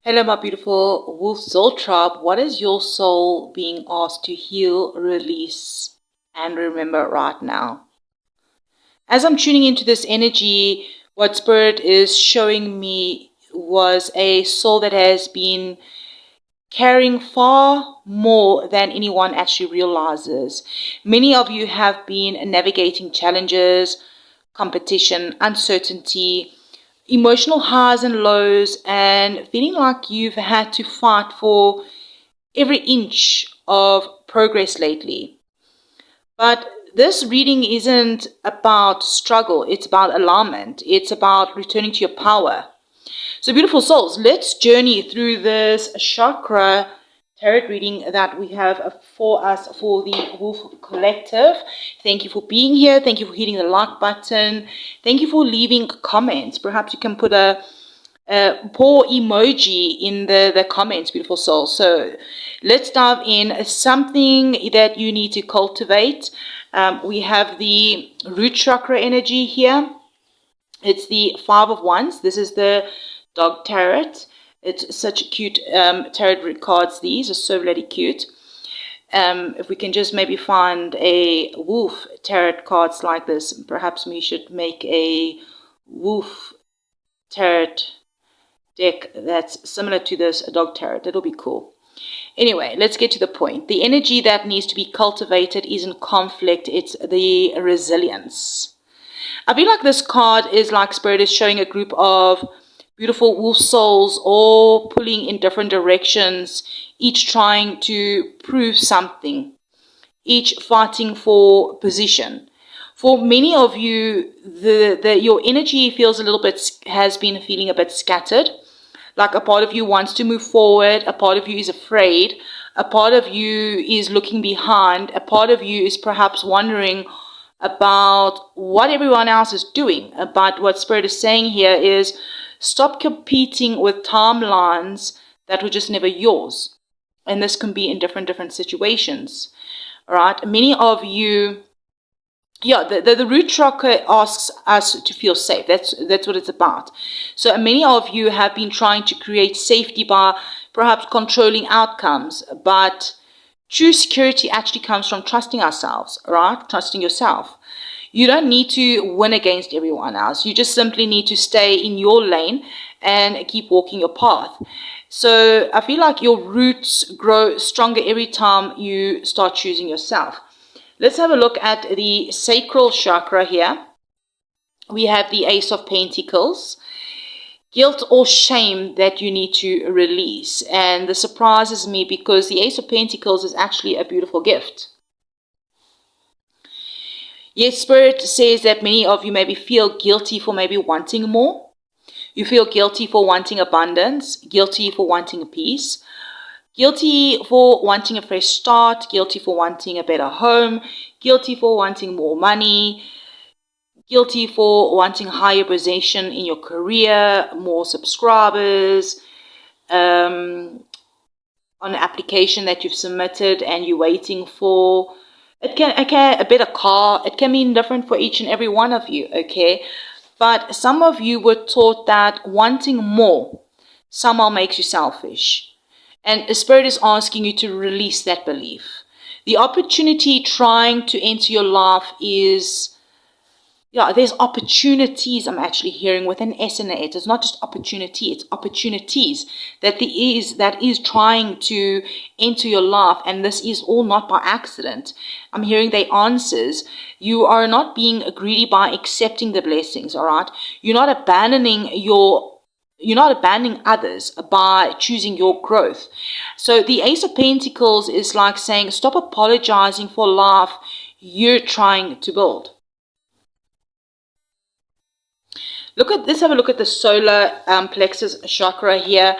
Hello, my beautiful Wolf Soul Tribe. What is your soul being asked to heal, release, and remember right now? As I'm tuning into this energy, what Spirit is showing me was a soul that has been carrying far more than anyone actually realizes. Many of you have been navigating challenges, competition, uncertainty, emotional highs and lows, and feeling like you've had to fight for every inch of progress lately. But this reading isn't about struggle, it's about alignment, it's about returning to your power. So beautiful souls, let's journey through this chakra tarot reading that we have for us for the Wolf Collective. Thank you for being here. Thank you for hitting the like button. Thank you for leaving comments. Perhaps you can put a paw emoji in the comments, beautiful souls. So let's dive in. Something that you need to cultivate. We have the root chakra energy here. It's the Five of Wands. This is the dog tarot. It's such cute tarot cards. These are so bloody cute. If we can just maybe find a wolf tarot cards like this, perhaps we should make a wolf tarot deck that's similar to this dog tarot. That'll be cool. Anyway, let's get to the point. The energy that needs to be cultivated isn't conflict, it's the resilience. I feel like this card is like Spirit is showing a group of beautiful wolf souls all pulling in different directions, each trying to prove something, each fighting for position. For many of you, your energy feels a little bit, has been feeling a bit scattered. Like a part of you wants to move forward, a part of you is afraid, a part of you is looking behind, a part of you is perhaps wondering about what everyone else is doing. But what Spirit is saying here is stop competing with timelines that were just never yours. And this can be in different situations. All right. Many of you, the root chakra asks us to feel safe. That's what it's about. So many of you have been trying to create safety by perhaps controlling outcomes, but true security actually comes from trusting ourselves, right? Trusting yourself. You don't need to win against everyone else. You just simply need to stay in your lane and keep walking your path. So I feel like your roots grow stronger every time you start choosing yourself. Let's have a look at the sacral chakra here. We have the Ace of Pentacles. Guilt or shame that you need to release. And this surprises me because the Ace of Pentacles is actually a beautiful gift. Yes, Spirit says that many of you maybe feel guilty for maybe wanting more. You feel guilty for wanting abundance, guilty for wanting peace, guilty for wanting a fresh start, guilty for wanting a better home, guilty for wanting more money, guilty for wanting higher position in your career, more subscribers, on an application that you've submitted and you're waiting for. It can a better car. It can mean different for each and every one of you, okay? But some of you were taught that wanting more somehow makes you selfish. And the Spirit is asking you to release that belief. The opportunity trying to enter your life is, there's opportunities I'm actually hearing with an S and a H. It's not just opportunity, it's opportunities that is trying to enter your life. And this is all not by accident. I'm hearing the answers. You are not being greedy by accepting the blessings, all right? You're not abandoning others by choosing your growth. So the Ace of Pentacles is like saying, stop apologizing for life you're trying to build. Let's have a look at the solar plexus chakra here.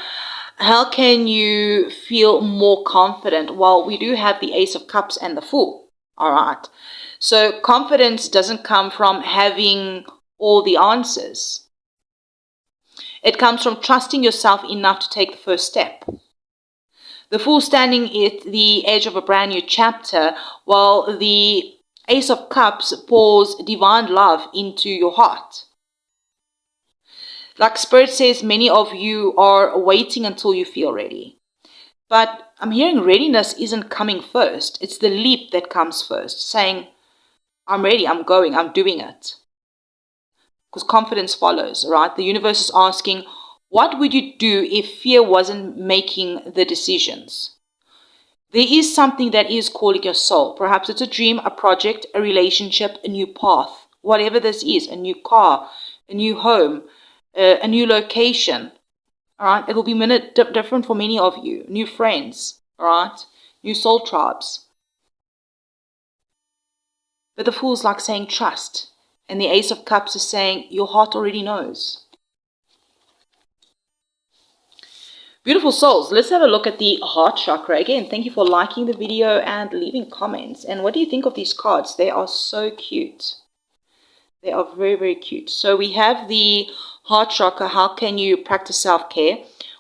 How can you feel more confident? Well, we do have the Ace of Cups and the Fool. All right. So confidence doesn't come from having all the answers. It comes from trusting yourself enough to take the first step. The Fool standing at the edge of a brand new chapter, while the Ace of Cups pours divine love into your heart. Like Spirit says, many of you are waiting until you feel ready. But I'm hearing readiness isn't coming first. It's the leap that comes first, saying, I'm ready, I'm going, I'm doing it. Because confidence follows, right? The universe is asking, what would you do if fear wasn't making the decisions? There is something that is calling your soul. Perhaps it's a dream, a project, a relationship, a new path. Whatever this is, a new car, a new home, a new location. All right, it will be different for many of you. New friends, all right, new soul tribes. But the Fool's like saying trust. And the Ace of Cups is saying your heart already knows. Beautiful souls, let's have a look at the heart chakra. Again, thank you for liking the video and leaving comments. And what do you think of these cards? They are so cute. They are very, very cute. So we have the heart chakra. How can you practice self-care?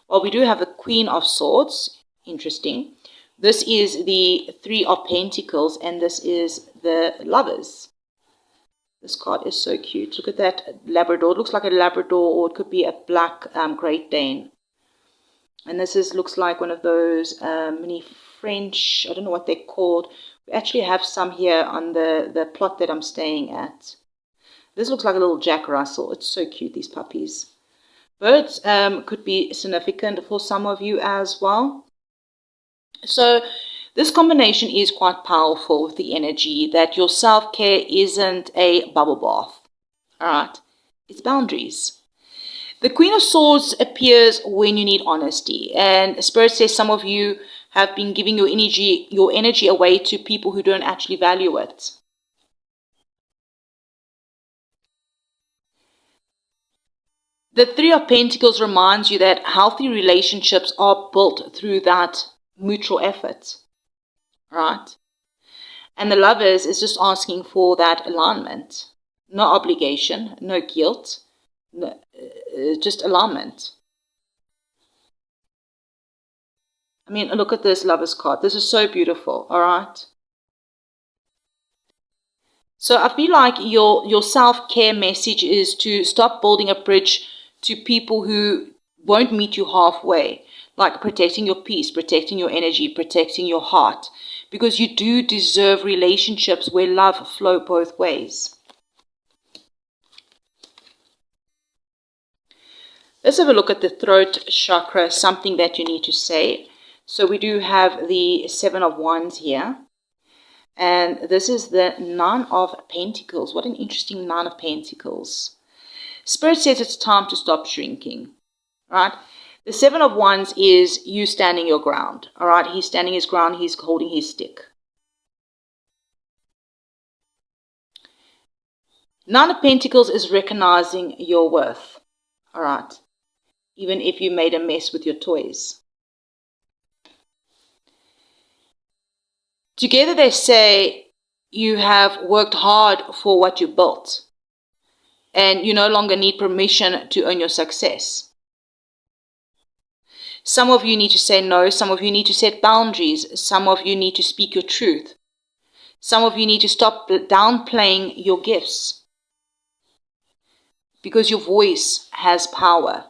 Well, we do have the Queen of Swords. Interesting. This is the Three of Pentacles, and this is the Lovers. This card is so cute. Look at that Labrador. It looks like a Labrador, or it could be a black Great Dane. And this looks like one of those mini French, I don't know what they're called. We actually have some here on the plot that I'm staying at. This looks like a little Jack Russell. It's so cute, these puppies. Birds could be significant for some of you as well. So this combination is quite powerful with the energy that your self-care isn't a bubble bath. All right? It's boundaries. The Queen of Swords appears when you need honesty. And Spirit says some of you have been giving your energy away to people who don't actually value it. The Three of Pentacles reminds you that healthy relationships are built through that mutual effort. Right? And the Lovers is just asking for that alignment. No obligation, no guilt. No, just alignment. I mean, look at this Lovers card. This is so beautiful, all right? So I feel like your self-care message is to stop building a bridge to people who won't meet you halfway, like protecting your peace, protecting your energy, protecting your heart, because you do deserve relationships where love flows both ways. Let's have a look at the throat chakra, something that you need to say. So we do have the Seven of Wands here. And this is the Nine of Pentacles. What an interesting Nine of Pentacles. Spirit says it's time to stop shrinking. Right? The Seven of Wands is you standing your ground. All right? He's standing his ground. He's holding his stick. Nine of Pentacles is recognizing your worth. All right? Even if you made a mess with your toys. Together they say you have worked hard for what you built. And you no longer need permission to earn your success. Some of you need to say no. Some of you need to set boundaries. Some of you need to speak your truth. Some of you need to stop downplaying your gifts. Because your voice has power.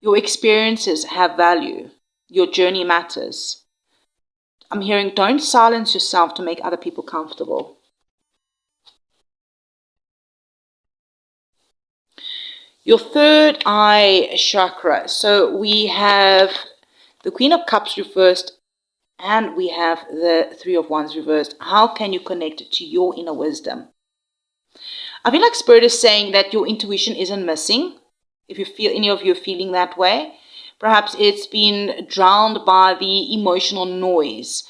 Your experiences have value. Your journey matters. I'm hearing don't silence yourself to make other people comfortable. Your third eye chakra. So we have the Queen of Cups reversed and we have the Three of Wands reversed. How can you connect to your inner wisdom? I feel like Spirit is saying that your intuition isn't missing. If you feel any of you are feeling that way, perhaps it's been drowned by the emotional noise.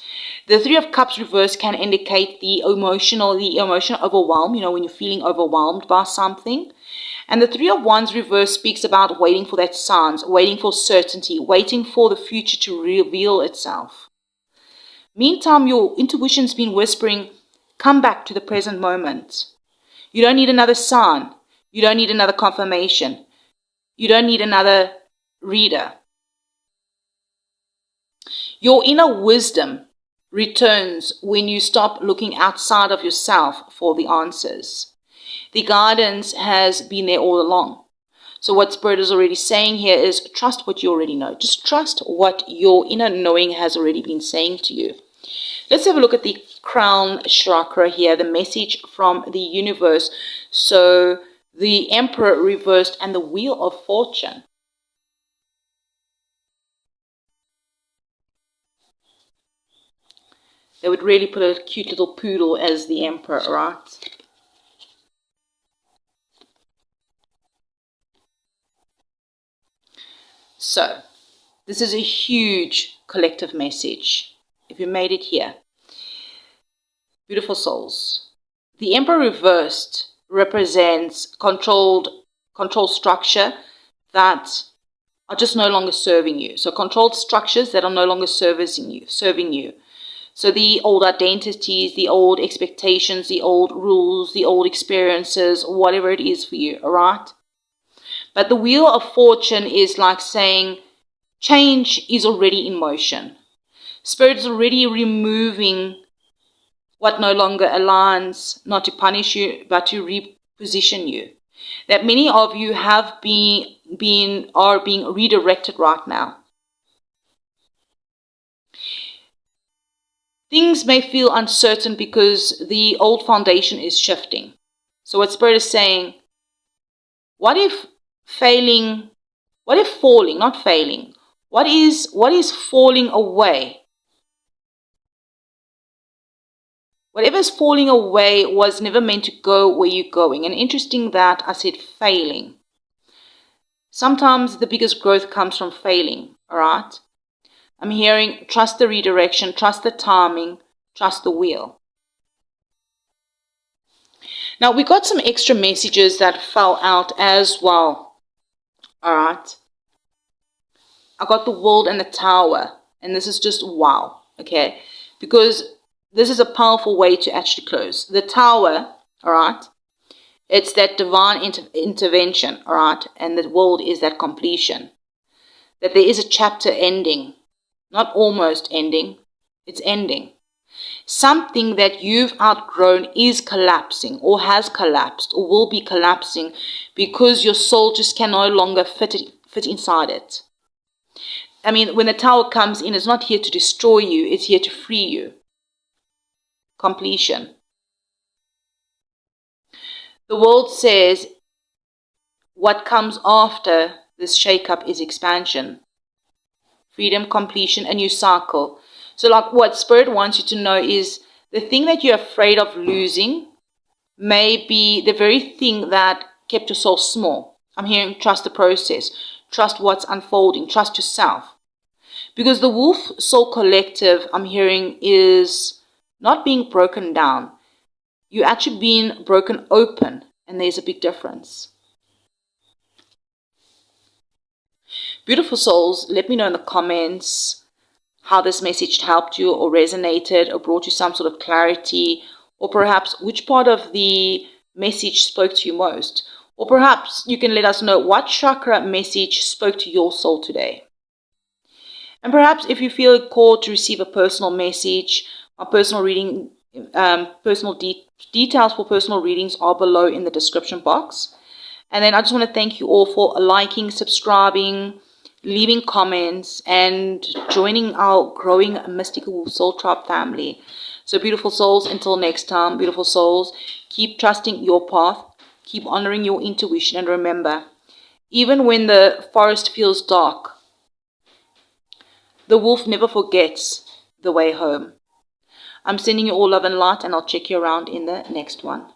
The Three of Cups reverse can indicate the emotional overwhelm, when you're feeling overwhelmed by something. And the Three of Wands reverse speaks about waiting for that signs, waiting for certainty, waiting for the future to reveal itself. Meantime, your intuition's been whispering, come back to the present moment. You don't need another sign. You don't need another confirmation. You don't need another reader. Your inner wisdom returns when you stop looking outside of yourself for the answers. The guidance has been there all along. So what Spirit is already saying here is trust what you already know. Just trust what your inner knowing has already been saying to you. Let's have a look at the crown chakra here, the message from the universe. So the Emperor reversed and the Wheel of Fortune. They would really put a cute little poodle as the Emperor, right? So, this is a huge collective message. If you made it here. Beautiful souls. The Emperor reversed represents controlled structure that are just no longer serving you. So controlled structures that are no longer serving you. So the old identities, the old expectations, the old rules, the old experiences, whatever it is for you, all right? But the Wheel of Fortune is like saying change is already in motion. Spirit is already removing what no longer aligns, not to punish you, but to reposition you. That many of you have are being redirected right now. Things may feel uncertain because the old foundation is shifting. So what Spirit is saying, what if falling, not failing? What is falling away? Whatever is falling away was never meant to go where you're going. And interesting that I said failing. Sometimes the biggest growth comes from failing, all right? I'm hearing trust the redirection, trust the timing, trust the wheel. Now, we got some extra messages that fell out as well, all right? I got the World and the Tower, and this is just wow, okay? Because this is a powerful way to actually close. The Tower, all right, it's that divine intervention, all right? And the World is that completion. That there is a chapter ending, not almost ending, it's ending. Something that you've outgrown is collapsing or has collapsed or will be collapsing because your soul just can no longer fit inside it. I mean, when the Tower comes in, it's not here to destroy you, it's here to free you. Completion. The World says what comes after this shake-up is expansion. Freedom, completion, a new cycle. So like what Spirit wants you to know is the thing that you're afraid of losing may be the very thing that kept your soul small. I'm hearing trust the process. Trust what's unfolding. Trust yourself. Because the Wolf Soul Collective, I'm hearing, is not being broken down. You're actually being broken open, and there's a big difference. Beautiful souls, let me know in the comments how this message helped you or resonated or brought you some sort of clarity, or perhaps which part of the message spoke to you most. Or perhaps you can let us know what chakra message spoke to your soul today. And perhaps if you feel called to receive a personal message, a personal reading, details for personal readings are below in the description box. And then I just want to thank you all for liking, subscribing, leaving comments, and joining our growing Mystical Soul Tribe family. So beautiful souls, until next time, beautiful souls, keep trusting your path, keep honoring your intuition, and remember, even when the forest feels dark, the wolf never forgets the way home. I'm sending you all love and light, and I'll check you around in the next one.